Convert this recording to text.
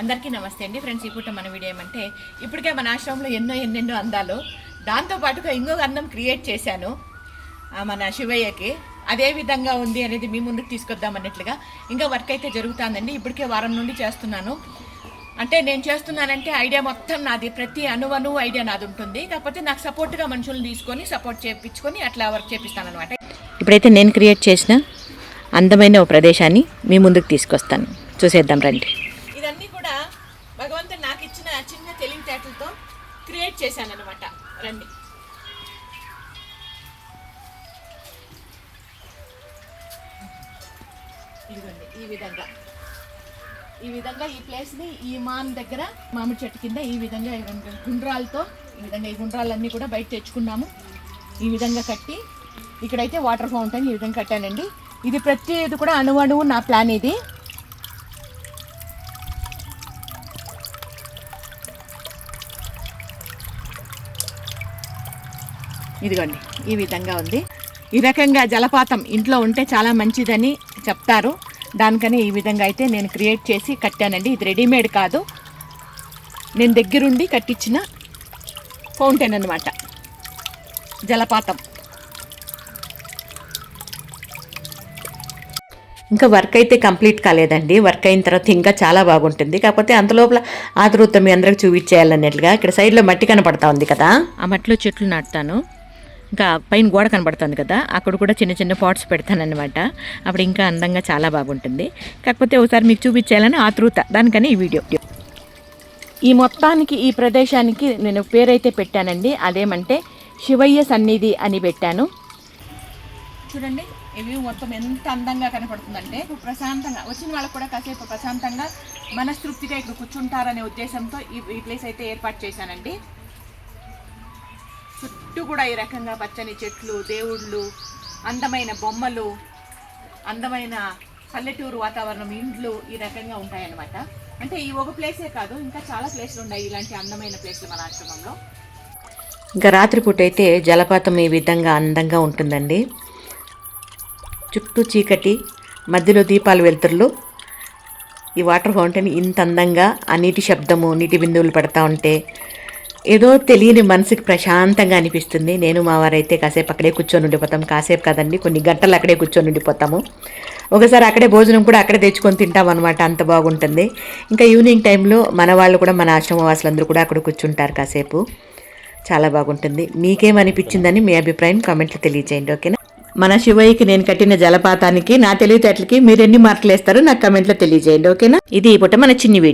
అందరికీ నమస్తే అండి ఫ్రెండ్స్. ఇప్పుడు మన వీడియో ఏమంటే ఇప్పటికే మన ఆశ్రమంలో ఎన్నెన్నో అందాలు, దాంతోపాటుగా ఇంకొక అందం క్రియేట్ చేశాను మన శివయ్యకి. అదే విధంగా ఉంది అనేది మీ ముందుకు తీసుకొద్దాం అన్నట్లుగా ఇంకా వర్క్ అయితే జరుగుతుందండి. ఇప్పటికే వారం నుండి చేస్తున్నాను. అంటే నేను చేస్తున్నానంటే ఐడియా మొత్తం నాది, ప్రతి అణువను ఐడియా నాది ఉంటుంది. కాకపోతే నాకు సపోర్ట్గా మనుషులను తీసుకొని సపోర్ట్ చేయించుకొని అట్లా వర్క్ చేపిస్తాను అనమాట. ఇప్పుడైతే నేను క్రియేట్ చేసిన అందమైన ఒక ప్రదేశాన్ని మీ ముందుకు తీసుకొస్తాను, చూసేద్దాం రండి. ఇదన్నీ కూడా భగవంతుడు నాకు ఇచ్చిన చిన్న తెలివితేటలతో క్రియేట్ చేశాను అనమాట. రండి. ఇదిగోండి ఈ విధంగా ఈ ప్లేస్ని ఈ మాన్ దగ్గర మామిడి చెట్టు కింద ఈ విధంగా గుండ్రాలతో ఈ గుండ్రాలన్నీ కూడా బయట తెచ్చుకున్నాము. ఈ విధంగా కట్టి ఇక్కడైతే వాటర్ ఫౌంటైన్ ఈ విధంగా కట్టానండి. ఇది ప్రతిది కూడా అణువణువు నా ప్లాన్ ఇది. ఇదిగోండి ఈ విధంగా ఉంది. ఈ రకంగా జలపాతం ఇంట్లో ఉంటే చాలా మంచిదని చెప్తారు. దానికని ఈ విధంగా అయితే నేను క్రియేట్ చేసి కట్టానండి. ఇది రెడీమేడ్ కాదు, నేను దగ్గరుండి కట్టించిన ఫౌంటైన్ అన్నమాట, జలపాతం. ఇంకా వర్క్ అయితే కంప్లీట్ కాలేదండి. వర్క్ అయిన తర్వాత ఇంకా చాలా బాగుంటుంది. కాకపోతే అంతలోపల ఆ తర్వాత మీ అందరికి చూపించేయాలన్నట్లుగా ఇక్కడ సైడ్లో మట్టి కనపడతా ఉంది కదా, ఆ మట్టిలో చెట్లు నాటుతాను. ఇంకా పైన గోడ కనబడుతుంది కదా, అక్కడ కూడా చిన్న చిన్న పాట్స్ పెడతానన్నమాట. అప్పుడు ఇంకా అందంగా చాలా బాగుంటుంది. కాకపోతే ఒకసారి మీకు చూపించాలని ఆతృత, దానికని ఈ వీడియో. ఈ మొత్తానికి ఈ ప్రదేశానికి నేను పేరైతే పెట్టానండి. అదేమంటే శివయ్య సన్నిధి అని పెట్టాను. చూడండి ఇవి మొత్తం ఎంత అందంగా కనపడుతుందంటే ప్రశాంతంగా వచ్చిన వాళ్ళకు కూడా కాసేపు ప్రశాంతంగా మనస్తృప్తిగా ఇక్కడ కూర్చుంటారనే ఉద్దేశంతో ఈ ప్లేస్ అయితే ఏర్పాటు చేశానండి. చుట్టూ కూడా ఈ రకంగా పచ్చని చెట్లు, దేవుళ్ళు, అందమైన బొమ్మలు, అందమైన పల్లెటూరు వాతావరణం, ఇండ్లు ఈ రకంగా ఉంటాయన్నమాట. అంటే ఈ ఒక ప్లేసే కాదు, ఇంకా చాలా ప్లేస్లు ఉన్నాయి ఇలాంటి అందమైన ప్లేస్లు మన ఆశ్రమంలో. ఇంకా రాత్రిపూట అయితే జలపాతం ఈ విధంగా అందంగా ఉంటుందండి. చుట్టూ చీకటి, మధ్యలో దీపాలు వెలుతురులు, ఈ వాటర్ ఫౌంటైన్ ఇంత అందంగా, ఆ నీటి శబ్దము, నీటి బిందువులు పడతా ఉంటే ఏదో తెలియని మనసుకి ప్రశాంతంగా అనిపిస్తుంది. నేను మా వారైతే కాసేపు అక్కడే కూర్చొని ఉండిపోతాం. కాసేపు కదండి, కొన్ని గంటలు అక్కడే కూర్చొని ఉండిపోతాము. ఒకసారి అక్కడే భోజనం కూడా అక్కడే తెచ్చుకొని తింటాం అనమాట, అంత బాగుంటుంది. ఇంకా ఈవినింగ్ టైంలో మన వాళ్ళు కూడా, మన ఆశ్రమవాసులందరూ కూడా అక్కడ కూర్చుంటారు కాసేపు, చాలా బాగుంటుంది. మీకేమనిపించిందని మీ అభిప్రాయం కామెంట్లో తెలియజేయండి, ఓకేనా. మన శివయ్యకి నేను కట్టిన జలపాతానికి నా తెలివితేటలకి మీరు ఎన్ని మార్కులు వేస్తారో నాకు కామెంట్లో తెలియజేయండి, ఓకేనా. ఇది ఇప్పుడు మన చిన్ని వీడియో.